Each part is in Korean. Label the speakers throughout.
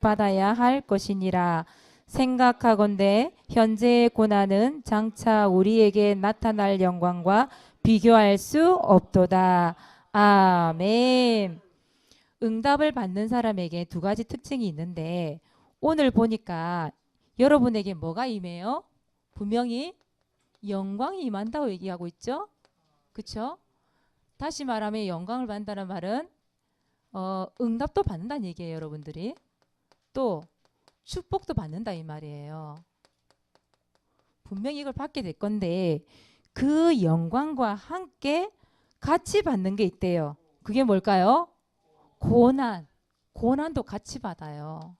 Speaker 1: 받아야 할 것이니라. 생각하건대 현재의 고난은 장차 우리에게 나타날 영광과 비교할 수 없도다. 아멘. 응답을 받는 사람에게 두 가지 특징이 있는데 오늘 보니까 여러분에게 뭐가 임해요? 분명히 영광이 임한다고 얘기하고 있죠. 그렇죠? 다시 말하면 영광을 받는다는 말은 응답도 받는다는 얘기예요. 여러분들이. 또 축복도 받는다 이 말이에요. 분명히 이걸 받게 될 건데 그 영광과 함께 같이 받는 게 있대요. 그게 뭘까요? 고난. 고난도 같이 받아요.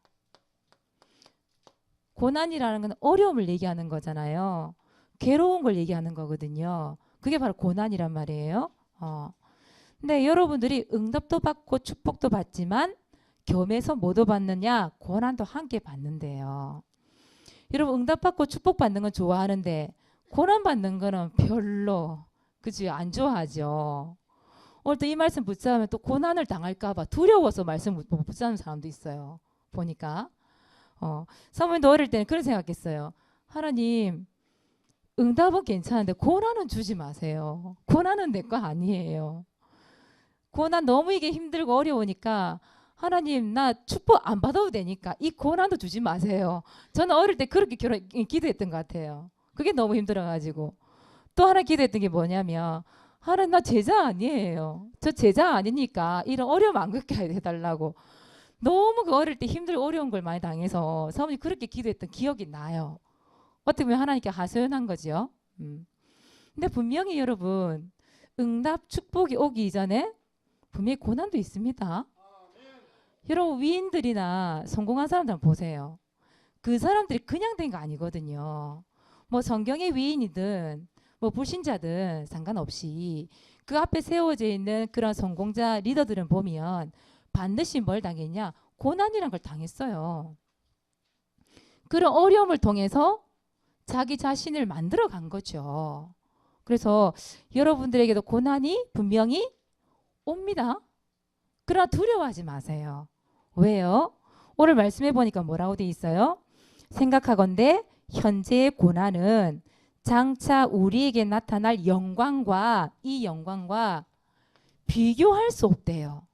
Speaker 1: 고난이라는 건 어려움을 얘기하는 거잖아요. 괴로운 걸 얘기하는 거거든요. 그게 바로 고난이란 말이에요. 근데 여러분들이 응답도 받고 축복도 받지만 겸해서 뭐도 받느냐? 고난도 함께 받는데요. 여러분 응답받고 축복받는 건 좋아하는데 고난받는 거는 별로 그치 안 좋아하죠. 오늘 또 이 말씀 붙잡으면 또 고난을 당할까봐 두려워서 말씀 못 붙잡는 사람도 있어요. 보니까 사모님도 어릴 때는 그런 생각했어요. 하나님 응답은 괜찮은데 고난은 주지 마세요. 고난은 내 거 아니에요. 고난 너무 이게 힘들고 어려우니까 하나님 나 축복 안 받아도 되니까 이 고난도 주지 마세요. 저는 어릴 때 그렇게 기도했던 것 같아요. 그게 너무 힘들어가지고 또 하나 기도했던 게 뭐냐면 하나님 나 제자 아니에요. 저 제자 아니니까 이런 어려움 안 겪게 해달라고. 너무 그 어릴 때 힘들고 어려운 걸 많이 당해서 사모님 그렇게 기도했던 기억이 나요. 어떻게 보면 하나님께 하소연한 거죠. 근데 분명히 여러분 응답 축복이 오기 이전에 분명히 고난도 있습니다. 여러분 위인들이나 성공한 사람들 보세요. 그 사람들이 그냥 된 거 아니거든요. 뭐 성경의 위인이든 뭐 불신자든 상관없이 그 앞에 세워져 있는 그런 성공자 리더들은 보면 반드시 뭘 당했냐? 고난이란 걸 당했어요. 그런 어려움을 통해서 자기 자신을 만들어 간 거죠. 그래서 여러분들에게도 고난이 분명히 옵니다. 그러나 두려워하지 마세요. 왜요? 오늘 말씀해 보니까 뭐라고 돼 있어요? 생각하건대 현재의 고난은 장차 우리에게 나타날 영광과 이 영광과 비교할 수 없대요.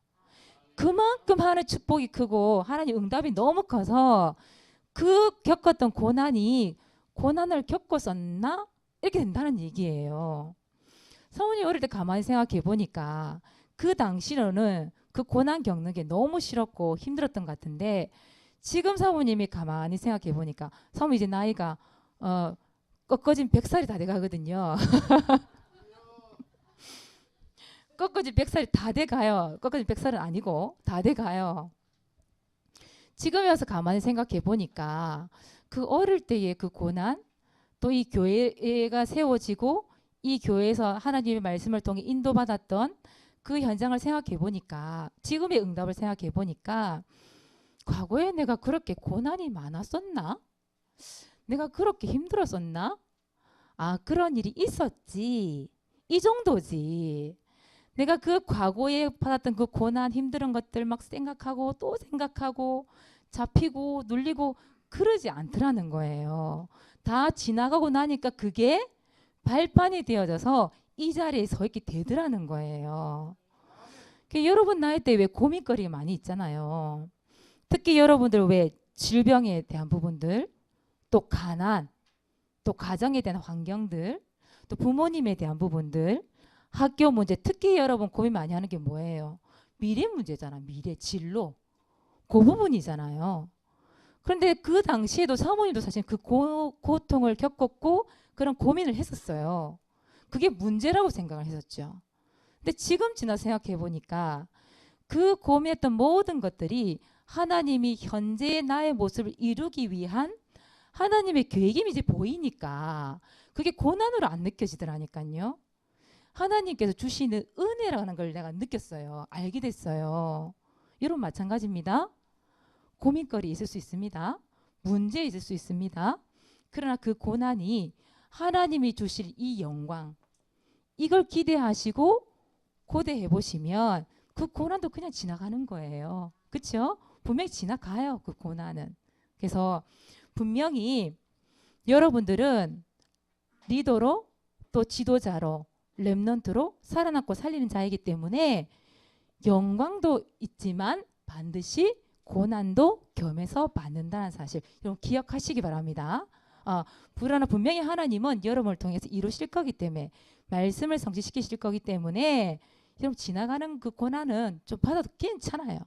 Speaker 1: 그만큼 하나님 축복이 크고 하나님 응답이 너무 커서 그 겪었던 고난을 겪었었나? 이렇게 된다는 얘기예요. 사모님 어릴 때 가만히 생각해 보니까 그 당시로는 그 고난 겪는 게 너무 싫었고 힘들었던 것 같은데 지금 사모님이 가만히 생각해 보니까 사모님 이제 나이가 꺾어진 100살이 다 돼가거든요. 꺾어진 100살이 다 돼가요. 꺾어진 100살은 아니고 다 돼가요. 지금에 와서 가만히 생각해 보니까 그 어릴 때의 그 고난 또 이 교회가 세워지고 이 교회에서 하나님의 말씀을 통해 인도받았던 그 현장을 생각해 보니까 지금의 응답을 생각해 보니까 과거에 내가 그렇게 고난이 많았었나? 내가 그렇게 힘들었었나? 아, 그런 일이 있었지. 이 정도지. 내가 그 과거에 받았던 그 고난 힘든 것들 막 생각하고 또 생각하고 잡히고 눌리고 그러지 않더라는 거예요. 다 지나가고 나니까 그게 발판이 되어져서 이 자리에 서 있게 되더라는 거예요. 여러분 나이 때 왜 고민거리가 많이 있잖아요. 특히 여러분들 왜 질병에 대한 부분들, 또 가난, 또 가정에 대한 환경들, 또 부모님에 대한 부분들, 학교 문제, 특히 여러분 고민 많이 하는 게 뭐예요? 미래 문제잖아. 미래 진로. 그 부분이잖아요. 그런데 그 당시에도 사모님도 사실 그 고통을 겪었고 그런 고민을 했었어요. 그게 문제라고 생각을 했었죠. 근데 지금 지나 생각해 보니까 그 고민했던 모든 것들이 하나님이 현재의 나의 모습을 이루기 위한 하나님의 계획이 이제 보이니까 그게 고난으로 안 느껴지더라니까요. 하나님께서 주시는 은혜라는 걸 내가 느꼈어요. 알게 됐어요. 여러분 마찬가지입니다. 고민거리 있을 수 있습니다. 문제 있을 수 있습니다. 그러나 그 고난이 하나님이 주실 이 영광 이걸 기대하시고 고대해 보시면 그 고난도 그냥 지나가는 거예요. 그렇죠? 분명히 지나가요. 그 고난은. 그래서 분명히 여러분들은 리더로 또 지도자로 렘넌트로 살아남고 살리는 자이기 때문에 영광도 있지만 반드시 고난도 겸해서 받는다는 사실 여러분 기억하시기 바랍니다. 불안은 분명히 하나님은 여러분을 통해서 이루실 거기 때문에 말씀을 성취시키실 거기 때문에 여러분 지나가는 그 고난은 좀 받아도 괜찮아요.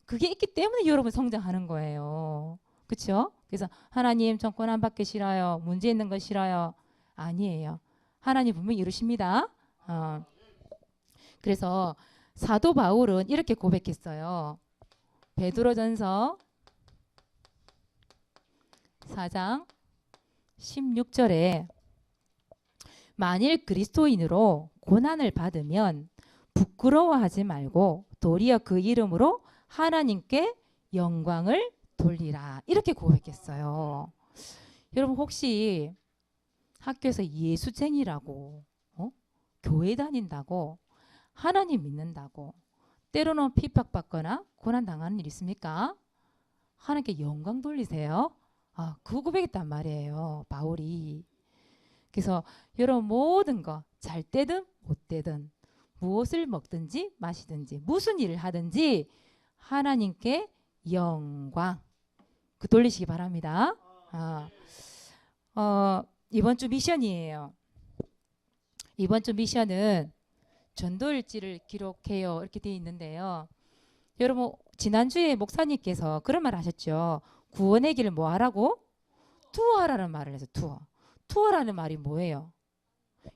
Speaker 1: 그게 있기 때문에 여러분 성장하는 거예요. 그렇죠? 그래서 하나님 전 고난 받기 싫어요. 문제 있는 거 싫어요. 아니에요. 하나님 분명히 이루십니다. 그래서 사도 바울은 이렇게 고백했어요. 베드로전서 4장 16절에 만일 그리스도인으로 고난을 받으면 부끄러워하지 말고 도리어 그 이름으로 하나님께 영광을 돌리라. 이렇게 고백했어요. 여러분 혹시 학교에서 예수쟁이라고 교회 다닌다고 하나님 믿는다고 때로는 핍박받거나 고난당하는 일 있습니까? 하나님께 영광 돌리세요. 그 고백했단 말이에요. 바울이. 그래서 여러분 모든 거 잘 때든 못 때든 무엇을 먹든지 마시든지 무슨 일을 하든지 하나님께 영광 그 돌리시기 바랍니다. 이번 주 미션이에요. 이번 주 미션은 전도일지를 기록해요. 이렇게 되어 있는데요. 여러분 지난주에 목사님께서 그런 말 하셨죠. 구원의 길을 뭐 하라고? 투어하라는 말을 해서 투어라는 말이 뭐예요?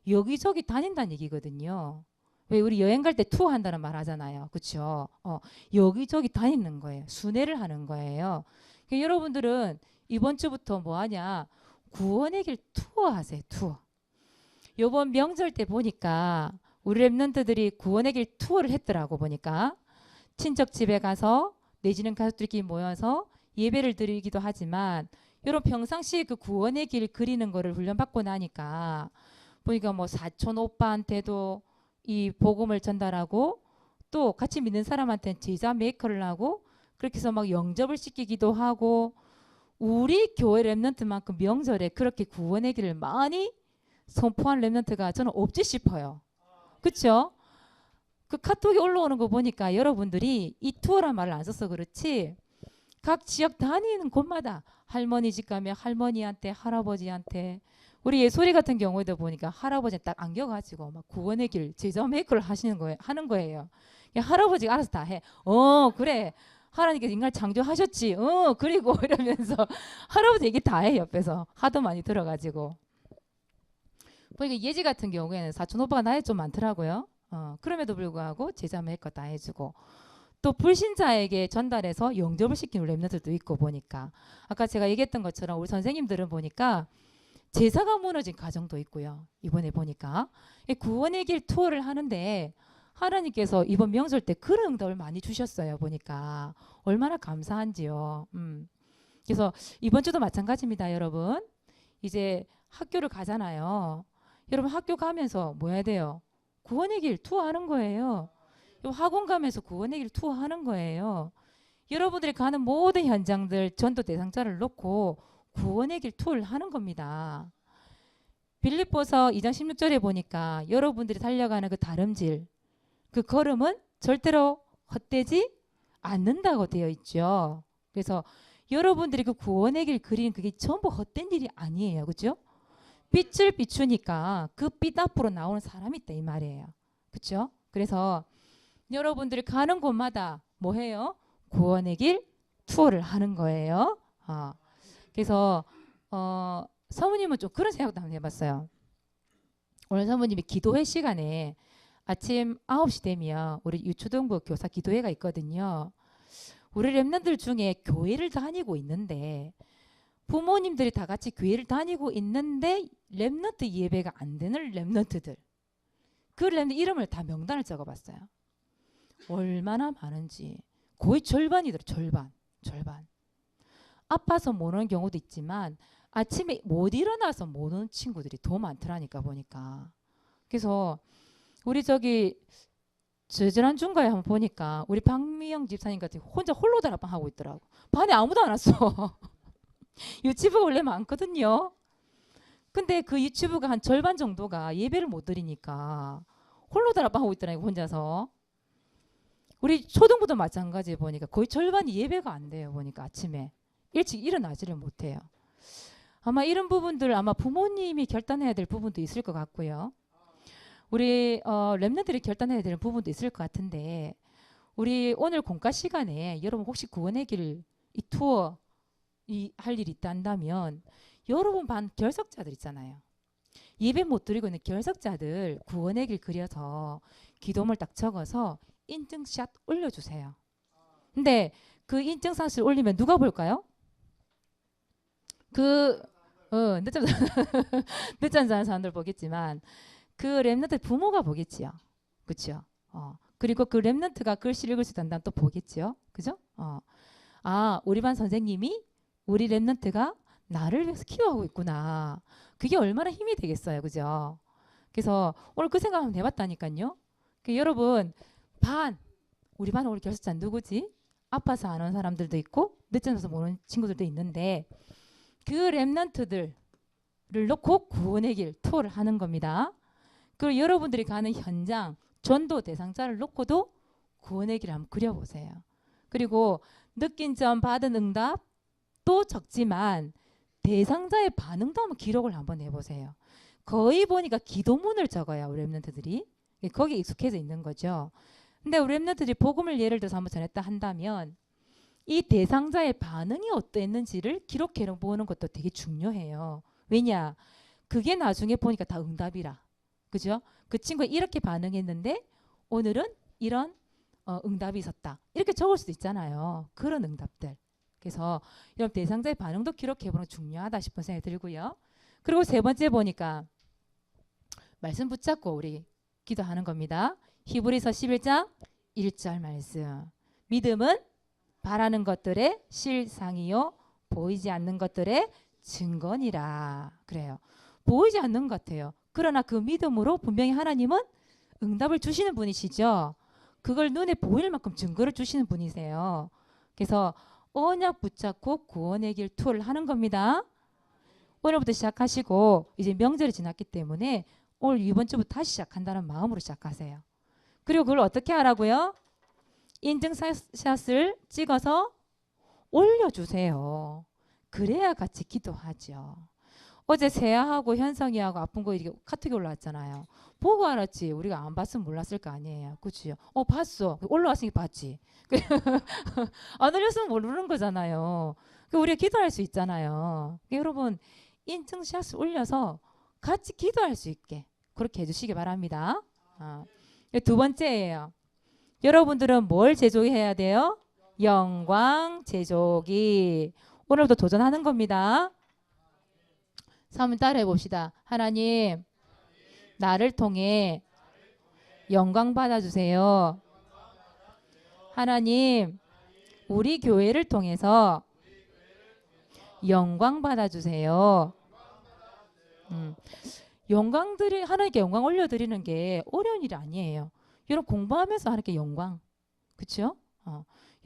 Speaker 1: 여기저기 다닌다는 얘기거든요. 왜 우리 여행 갈 때 투어한다는 말 하잖아요. 그렇죠? 여기저기 다니는 거예요. 순회를 하는 거예요. 그러니까 여러분들은 이번 주부터 뭐 하냐? 구원의 길 투어하세요. 투어. 이번 명절 때 보니까 우리 랩런트들이 구원의 길 투어를 했더라고 보니까 친척 집에 가서 내지는 가족들끼리 모여서 예배를 드리기도 하지만 여러분 평상시에 그 구원의 길 그리는 거를 훈련받고 나니까 보니까 뭐 사촌 오빠한테도 이 복음을 전달하고 또 같이 믿는 사람한테는 제자 메이커를 하고 그렇게 해서 막 영접을 시키기도 하고 우리 교회 랩런트만큼 명절에 그렇게 구원의 길을 많이 선포한 랩런트가 저는 없지 싶어요. 그렇죠? 그 카톡에 올라오는 거 보니까 여러분들이 이 투어란 말을 안 써서 그렇지 각 지역 다니는 곳마다 할머니 집 가면 할머니한테 할아버지한테 우리 예솔이 같은 경우에도 보니까 할아버지 딱 안겨가지고 막 구원의 길 제자 메이커를 하는 거예요. 할아버지가 알아서 다 해. 그래. 하나님께서 인간을 창조하셨지. 그리고 이러면서 할아버지 얘기 다 해 옆에서 하도 많이 들어가지고 보니까 예지 같은 경우에는 사촌 오빠가 나이 좀 많더라고요. 그럼에도 불구하고 제자 메이커 다 해주고 또 불신자에게 전달해서 영접을 시키는 랩런트들도 있고 보니까 아까 제가 얘기했던 것처럼 우리 선생님들은 보니까 제사가 무너진 가정도 있고요. 이번에 보니까 구원의 길 투어를 하는데 하나님께서 이번 명절 때 그런 응답을 많이 주셨어요. 보니까 얼마나 감사한지요. 그래서 이번 주도 마찬가지입니다. 여러분 이제 학교를 가잖아요. 여러분 학교 가면서 뭐 해야 돼요? 구원의 길 투어하는 거예요. 학원 가면서 구원의 길 투어하는 거예요. 여러분들이 가는 모든 현장들 전도 대상자를 놓고 구원의 길 투어를 하는 겁니다. 빌립보서 2장 16절에 보니까 여러분들이 달려가는 그 다름질 그 걸음은 절대로 헛되지 않는다고 되어 있죠. 그래서 여러분들이 그 구원의 길 그리는 그게 전부 헛된 일이 아니에요. 그렇죠? 빛을 비추니까 그 빛 앞으로 나오는 사람이 있다 이 말이에요. 그렇죠? 그래서 여러분들이 가는 곳마다 뭐 해요? 구원의 길 투어를 하는 거예요. 그래서 사모님은 좀 그런 생각도 한번 해봤어요. 오늘 사모님이 기도회 시간에 아침 9시 되면 우리 유초등부 교사 기도회가 있거든요. 우리 랩런들 중에 교회를 다니고 있는데 부모님들이 다 같이 교회를 다니고 있는데 랩런트 예배가 안 되는 랩런트들 그 랩런트 이름을 다 명단을 적어봤어요. 얼마나 많은지 거의 절반이더라고요. 절반. 아파서 못 오는 경우도 있지만 아침에 못 일어나서 못 오는 친구들이 더 많더라니까 보니까. 그래서 우리 저저한 중간에 한번 보니까 우리 박미영 집사님 같은 혼자 홀로 다락방 하고 있더라고. 반에 아무도 안 왔어. 유치부가 원래 많거든요. 근데 그 유치부가 한 절반 정도가 예배를 못 드리니까 홀로 다락방 하고 있더라고 혼자서. 우리 초등부도 마찬가지 보니까 거의 절반이 예배가 안 돼요. 보니까 아침에 일찍 일어나지를 못해요. 아마 이런 부분들 아마 부모님이 결단해야 될 부분도 있을 것 같고요. 우리 렘넌트들이 결단해야 되는 부분도 있을 것 같은데 우리 오늘 공과 시간에 여러분 혹시 구원의 길 이 투어 할 일이 있다면 여러분 반 결석자들 있잖아요. 예배 못 드리고 있는 결석자들 구원의 길 그려서 기도물 딱 적어서 인증샷 올려주세요. 근데 그 인증샷을 올리면 누가 볼까요? 늦잠 늦잠 자는 사람들 보겠지만 그 렘넌트 부모가 보겠지요. 그렇죠? 그리고 그 렘넌트가 글씨 읽을 수 있다면 또 보겠지요. 그죠? 우리 반 선생님이 우리 렘넌트가 나를 위해서 기도하고 있구나. 그게 얼마나 힘이 되겠어요. 그죠? 그래서 오늘 그 생각 한번 해봤다니까요. 여러분 우리 반 우리 결석자 누구지? 아파서 안 온 사람들도 있고 늦잠 자서 모르는 친구들도 있는데 그 렘넌트들을 놓고 구원의 길 투어를 하는 겁니다. 그리고 여러분들이 가는 현장 전도 대상자를 놓고도 구원의 길을 한번 그려보세요. 그리고 느낀 점 받은 응답도 적지만 대상자의 반응도 한번 기록을 한번 해보세요. 거의 보니까 기도문을 적어요. 우리 렘넌트들이. 거기에 익숙해져 있는 거죠. 근데 우리 렘넌트들이 복음을 예를 들어서 한번 전했다 한다면 이 대상자의 반응이 어땠는지를 기록해 보는 것도 되게 중요해요. 왜냐? 그게 나중에 보니까 다 응답이라. 그죠? 그 친구가 이렇게 반응했는데 오늘은 이런 응답이 있었다. 이렇게 적을 수도 있잖아요. 그런 응답들. 그래서 이런 대상자의 반응도 기록해 보는 게 중요하다 싶은 생각이 들고요. 그리고 세 번째 보니까 말씀 붙잡고 우리 기도하는 겁니다. 히브리서 11장 1절 말씀. 믿음은 바라는 것들의 실상이요 보이지 않는 것들의 증거니라. 그래요. 보이지 않는 것 같아요. 그러나 그 믿음으로 분명히 하나님은 응답을 주시는 분이시죠. 그걸 눈에 보일 만큼 증거를 주시는 분이세요. 그래서 언약 붙잡고 구원의 길 투어를 하는 겁니다. 오늘부터 시작하시고 이제 명절이 지났기 때문에 오늘 이번 주부터 다시 시작한다는 마음으로 시작하세요. 그리고 그걸 어떻게 하라고요? 인증샷을 찍어서 올려주세요. 그래야 같이 기도하죠. 어제 세아하고 현성이하고 아픈 거 이렇게 카톡이 올라왔잖아요. 보고 알았지. 우리가 안 봤으면 몰랐을 거 아니에요. 그치요? 봤어. 올라왔으니까 봤지. 안 올렸으면 모르는 거잖아요. 우리가 기도할 수 있잖아요. 여러분 인증샷을 올려서 같이 기도할 수 있게 그렇게 해주시기 바랍니다. 두 번째예요. 여러분들은 뭘 제조해야 돼요? 영광 제조기. 오늘부터 도전하는 겁니다. 한번 따라해 봅시다. 하나님, 나를 통해 영광 받아주세요. 하나님, 우리 교회를 통해서 영광 받아주세요. 하나님께 영광 올려드리는 게 어려운 일이 아니에요. 여러분 공부하면서 하나님께 영광, 그렇죠?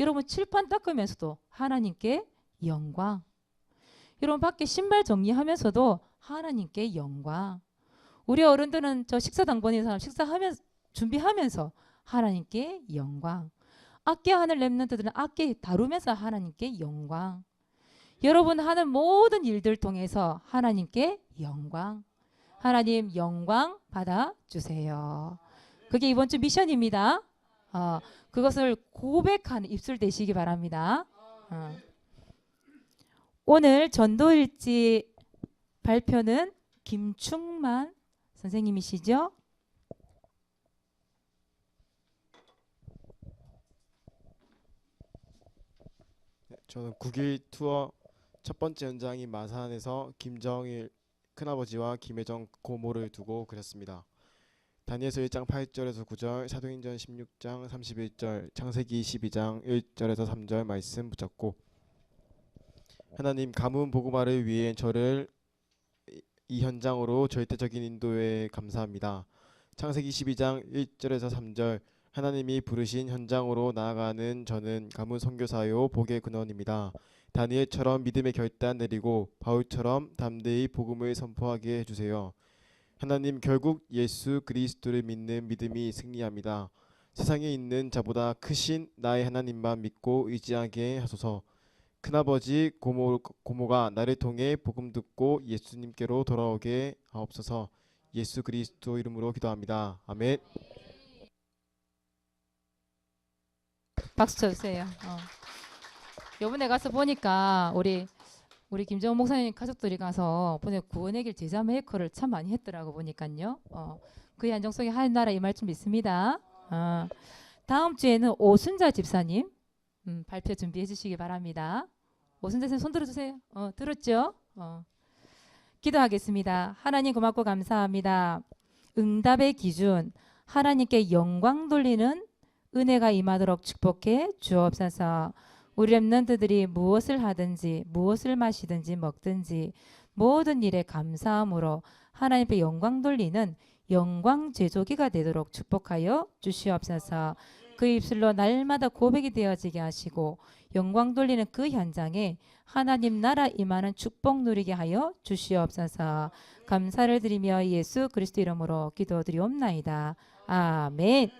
Speaker 1: 여러분 칠판 닦으면서도 하나님께 영광. 여러분 밖에 신발 정리하면서도 하나님께 영광. 우리 어른들은 저 식사당 보내는 사람 식사하면서 준비하면서 하나님께 영광. 악기 하는 렘넌트들은 악기 다루면서 하나님께 영광. 여러분 하는 모든 일들 통해서 하나님께 영광. 하나님 영광 받아주세요. 그게 이번 주 미션입니다. 그것을 고백하는 입술 되시기 바랍니다. 오늘 전도일지 발표는 김충만 선생님이시죠?
Speaker 2: 저는 9일 투어 첫 번째 현장인 마산에서 김정일 큰아버지와 김혜정 고모를 두고 그렸습니다. 다니엘서 1장 8절에서 9절, 사도행전 16장 31절, 창세기 22장 1절에서 3절 말씀 붙잡고 하나님 가문 복음화를 위해 저를 이 현장으로 절대적인 인도에 감사합니다. 창세기 12장 1절에서 3절 하나님이 부르신 현장으로 나아가는 저는 가문 선교사요 복의 근원입니다. 다니엘처럼 믿음의 결단 내리고 바울처럼 담대히 복음을 선포하게 해주세요. 하나님 결국 예수 그리스도를 믿는 믿음이 승리합니다. 세상에 있는 자보다 크신 나의 하나님만 믿고 의지하게 하소서. 큰아버지 고모가 나를 통해 복음 듣고 예수님께로 돌아오게 하옵소서. 예수 그리스도 이름으로 기도합니다. 아멘.
Speaker 1: 박수 쳐주세요. 요번에 가서 보니까 우리 김정은 목사님 가족들이 가서 보내 구원의 길 제자 메이커를 참 많이 했더라고 보니까요. 그의 안정 속에 하나님 임할 줄 믿습니다. 다음 주에는 오순자 집사님 발표 준비해 주시기 바랍니다. 오순자 선생님 손 들어주세요. 들었죠? 기도하겠습니다. 하나님 고맙고 감사합니다. 응답의 기준 하나님께 영광 돌리는 은혜가 임하도록 축복해 주옵소서. 우리 렘넌트들이 무엇을 하든지 무엇을 마시든지 먹든지 모든 일에 감사함으로 하나님께 영광 돌리는 영광 제조기가 되도록 축복하여 주시옵소서. 그 입술로 날마다 고백이 되어지게 하시고 영광 돌리는 그 현장에 하나님 나라 임하는 축복 누리게 하여 주시옵소서. 감사를 드리며 예수 그리스도 이름으로 기도드리옵나이다. 아멘.